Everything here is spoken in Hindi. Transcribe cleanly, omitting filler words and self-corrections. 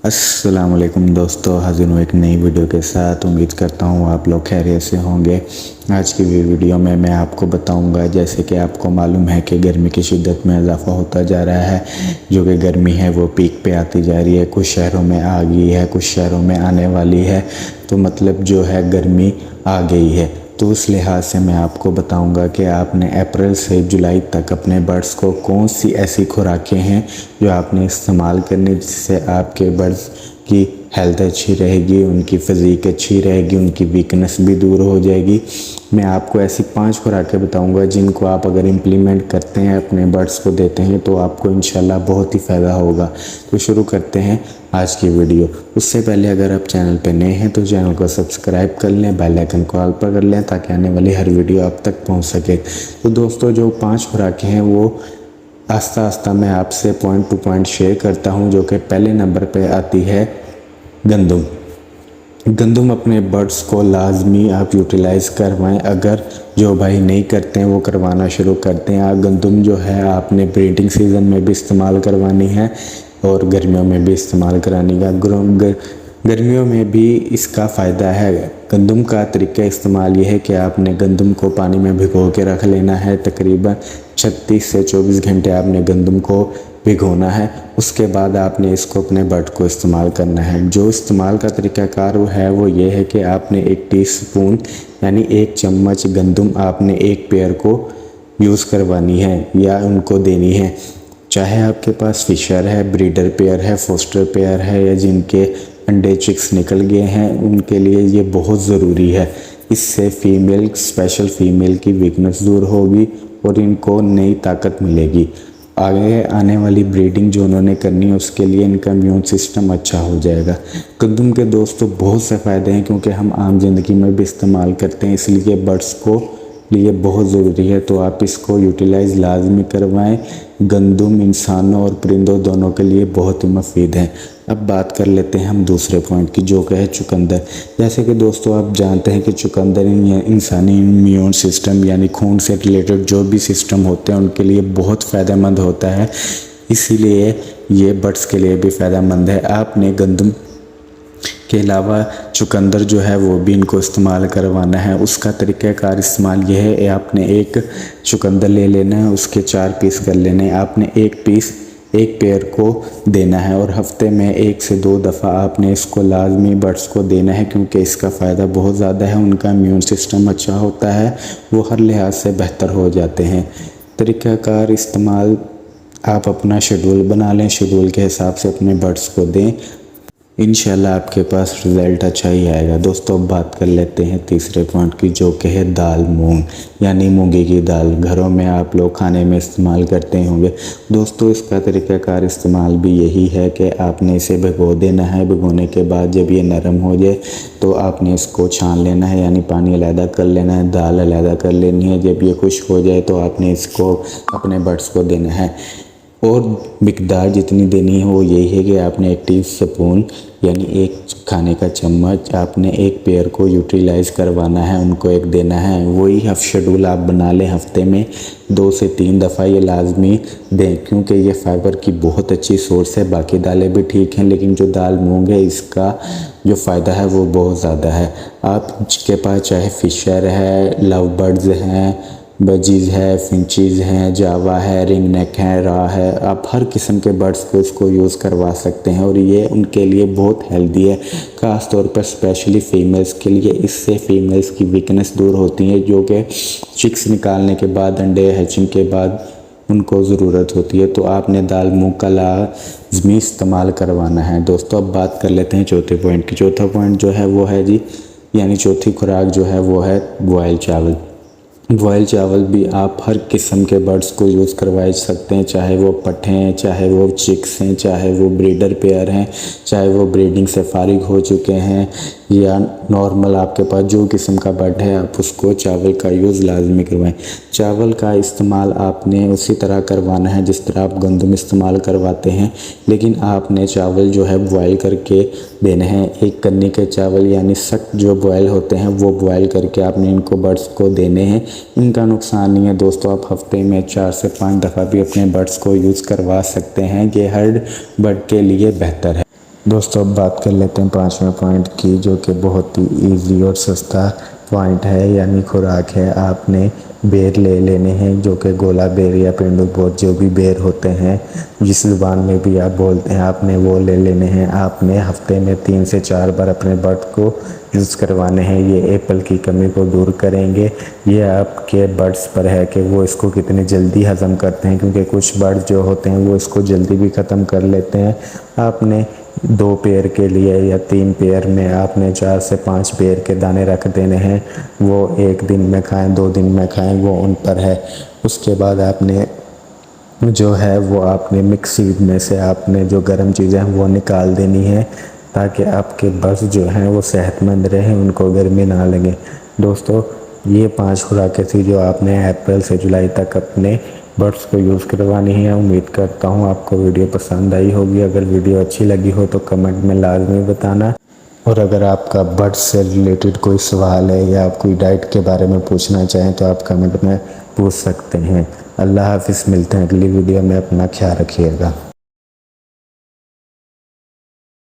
अस्सलाम वालेकुम दोस्तों, हाजिर हूँ एक नई वीडियो के साथ। उम्मीद करता हूँ आप लोग खैरियत से होंगे। आज की वीडियो में मैं आपको बताऊंगा, जैसे कि आपको मालूम है कि गर्मी की शिद्दत में इजाफा होता जा रहा है, जो कि गर्मी है वो पीक पे आती जा रही है। कुछ शहरों में आ गई है, कुछ शहरों में आने वाली है। तो मतलब जो है गर्मी आ गई है। तो उस लिहाज से मैं आपको बताऊंगा कि आपने अप्रैल से जुलाई तक अपने बर्ड्स को कौन सी ऐसी खुराकें हैं जो आपने इस्तेमाल करनी, जिससे आपके बर्ड्स की हेल्थ अच्छी रहेगी, उनकी फ़िज़ीक अच्छी रहेगी, उनकी वीकनेस भी दूर हो जाएगी। मैं आपको ऐसी 5 खुराकें बताऊंगा जिनको आप अगर इम्प्लीमेंट करते हैं, अपने बर्ड्स को देते हैं, तो आपको इंशाल्लाह बहुत ही फ़ायदा होगा। तो शुरू करते हैं आज की वीडियो। उससे पहले अगर आप चैनल पर नए हैं तो चैनल को सब्सक्राइब कर लें, बेल आइकन को ऑल पर कर लें ताकि आने वाली हर वीडियो आप तक पहुँच सके। तो दोस्तों, जो 5 खुराकें हैं वो आस्ता आस्ता मैं आपसे पॉइंट टू पॉइंट शेयर करता हूं। जो कि पहले नंबर पे आती है गंदम। गंदम अपने बर्ड्स को लाजमी आप यूटिलाइज़ करवाएं। अगर जो भाई नहीं करते हैं वो करवाना शुरू करते हैं। गंदम जो है आपने ब्रीडिंग सीज़न में भी इस्तेमाल करवानी है और गर्मियों में भी इस्तेमाल करानी है। गर्मियों में भी इसका फ़ायदा है। गंदम का तरीका इस्तेमाल ये है कि आपने गंदम को पानी में भिगो के रख लेना है। तकरीबन 36 से 24 घंटे आपने गंदम को भिगोना है। उसके बाद आपने इसको अपने बर्ड को इस्तेमाल करना है। जो इस्तेमाल का तरीक़ाकार है वो ये है कि आपने 1 टीस्पून यानी 1 चम्मच गंदम आपने एक पेयर को यूज़ करवानी है या उनको देनी है। चाहे आपके पास फिशर है, ब्रीडर पेयर है, फोस्टर पेयर है, या जिनके अंडे चिक्स निकल गए हैं, उनके लिए ये बहुत ज़रूरी है। इससे फीमेल, स्पेशल फीमेल की वीकनेस दूर होगी और इनको नई ताकत मिलेगी। आगे आने वाली ब्रीडिंग जो उन्होंने करनी है उसके लिए इनका इम्यून सिस्टम अच्छा हो जाएगा। गंदम के दोस्तों बहुत से फ़ायदे हैं, क्योंकि हम आम जिंदगी में भी इस्तेमाल करते हैं, इसलिए बर्ड्स को लिए बहुत ज़रूरी है। तो आप इसको यूटिलाइज़ लाजमी करवाएं। गंदम इंसानों और परिंदों दोनों के लिए बहुत ही मुफीद है। अब बात कर लेते हैं हम दूसरे पॉइंट की, जो कि है चुकंदर। जैसे कि दोस्तों आप जानते हैं कि चुकंदर इंसानी इम्यून सिस्टम यानी खून से रिलेटेड जो भी सिस्टम होते हैं उनके लिए बहुत फ़ायदेमंद होता है, इसीलिए ये बर्ड्स के लिए भी फ़ायदेमंद है। आपने गंदम के अलावा चुकंदर जो है वो भी इनको इस्तेमाल करवाना है। उसका तरीक़ाकार इस्तेमाल यह है, आपने एक चुकंदर ले लेना है, उसके 4 पीस कर लेने हैं। आपने 1 पीस एक पेयर को देना है और हफ्ते में 1 से 2 दफ़ा आपने इसको लाजमी बर्ड्स को देना है, क्योंकि इसका फ़ायदा बहुत ज़्यादा है। उनका इम्यून सिस्टम अच्छा होता है, वो हर लिहाज से बेहतर हो जाते हैं। तरीक़ाकार इस्तेमाल आप अपना शेड्यूल बना लें, शेड्यूल के हिसाब से अपने बर्ड्स को दें, इंशाल्लाह आपके पास रिज़ल्ट अच्छा ही आएगा। दोस्तों, अब बात कर लेते हैं तीसरे पॉइंट की, जो कि है दाल मूंग यानी मूंगी की दाल। घरों में आप लोग खाने में इस्तेमाल करते होंगे। दोस्तों, इसका तरीक़ाकार इस्तेमाल भी यही है कि आपने इसे भिगो देना है। भिगोने के बाद जब ये नरम हो जाए तो आपने इसको छान लेना है, यानी पानी अलहदा कर लेना है, दाल अलहदा कर लेनी है। जब ये खुश्क हो जाए तो आपने इसको अपने बर्ड्स को देना है और मिकदार जितनी देनी है वो यही है कि आपने 1 टीस्पून यानी 1 खाने का चम्मच आपने एक पेयर को यूटिलाइज़ करवाना है, उनको एक देना है। वही शेड्यूल आप बना लें, हफ्ते में 2 से 3 दफ़ा ये लाजमी दें, क्योंकि ये फाइबर की बहुत अच्छी सोर्स है। बाकी दालें भी ठीक हैं, लेकिन जो दाल मूंग है इसका जो फ़ायदा है वो बहुत ज़्यादा है। आपके पास चाहे फिशर है, लव बर्ड्स हैं, बजीज़ है, फिंचीज़ हैं, जावा है, रिंग नेक है, रा है, आप हर किस्म के बर्ड्स को इसको यूज़ करवा सकते हैं और ये उनके लिए बहुत हेल्दी है, ख़ास तौर पर स्पेशली फ़ीमेल्स के लिए। इससे फ़ीमेल्स की वीकनेस दूर होती है, जो कि चिक्स निकालने के बाद, अंडे हैचिंग के बाद उनको ज़रूरत होती है। तो आपने दाल मूंग का लाजमी इस्तेमाल करवाना है। दोस्तों, अब बात कर लेते हैं चौथे पॉइंट की। चौथा पॉइंट जो है वो है जी, यानी चौथी खुराक जो है वो है बॉयल चावल। बॉयल चावल भी आप हर किस्म के बर्ड्स को यूज़ करवा सकते हैं, चाहे वो पट्ठे हैं, चाहे वो चिक्स हैं, चाहे वो ब्रीडर पेयर हैं, चाहे वो ब्रीडिंग से फारिग हो चुके हैं, या नॉर्मल आपके पास जो किस्म का बर्ड है आप उसको चावल का यूज़ लाजमी करवाएं। चावल का इस्तेमाल आपने उसी तरह करवाना है जिस तरह आप गंदम इस्तेमाल करवाते हैं, लेकिन आपने चावल जो है बॉयल करके देने हैं। 1 कन्नी के चावल यानी सख्त जो बॉयल होते हैं वो बॉयल करके आपने इनको बर्ड्स को देने हैं। इनका नुकसान नहीं है दोस्तों, आप हफ्ते में 4 से 5 दफ़ा भी अपने बर्ड्स को यूज़ करवा सकते हैं। ये हर बर्ड के लिए बेहतर है। दोस्तों अब बात कर लेते हैं 5वें पॉइंट की, जो कि बहुत ही ईजी और सस्ता पॉइंट है, यानी खुराक है। आपने बेर ले लेने हैं, जो कि गोला बेर या पेंडू बोर जो भी बेर होते हैं, जिस ज़ुबान में भी आप बोलते हैं, आपने वो ले लेने हैं। आपने हफ्ते में 3 से 4 बार अपने बर्ड को यूज़ करवाने हैं। ये एप्पल की कमी को दूर करेंगे। ये आपके बर्ड्स पर है कि वो इसको कितने जल्दी हज़म करते हैं, क्योंकि कुछ बर्ड जो होते हैं वो इसको जल्दी भी ख़त्म कर लेते हैं। आपने 2 पेयर के लिए या 3 पेयर में आपने 4 से 5 पेयर के दाने रख देने हैं। वो 1 दिन में खाएं, 2 दिन में खाएं, वो उन पर है। उसके बाद आपने जो है वो आपने मिक्स सीड में से आपने जो गर्म चीज़ें हैं वो निकाल देनी है, ताकि आपके बर्ड्स जो हैं वो सेहतमंद रहें, उनको गर्मी ना लगे। दोस्तों ये 5 खुराकें थी जो आपने अप्रैल से जुलाई तक अपने बर्ड्स को यूज़ करवानी है। उम्मीद करता हूँ आपको वीडियो पसंद आई होगी। अगर वीडियो अच्छी लगी हो तो कमेंट में लाजमी बताना, और अगर आपका बर्ड्स से रिलेटेड कोई सवाल है या आप कोई डाइट के बारे में पूछना चाहें तो आप कमेंट में पूछ सकते हैं। अल्लाह हाफिज़, मिलते हैं अगली वीडियो में, अपना ख्याल रखिएगा।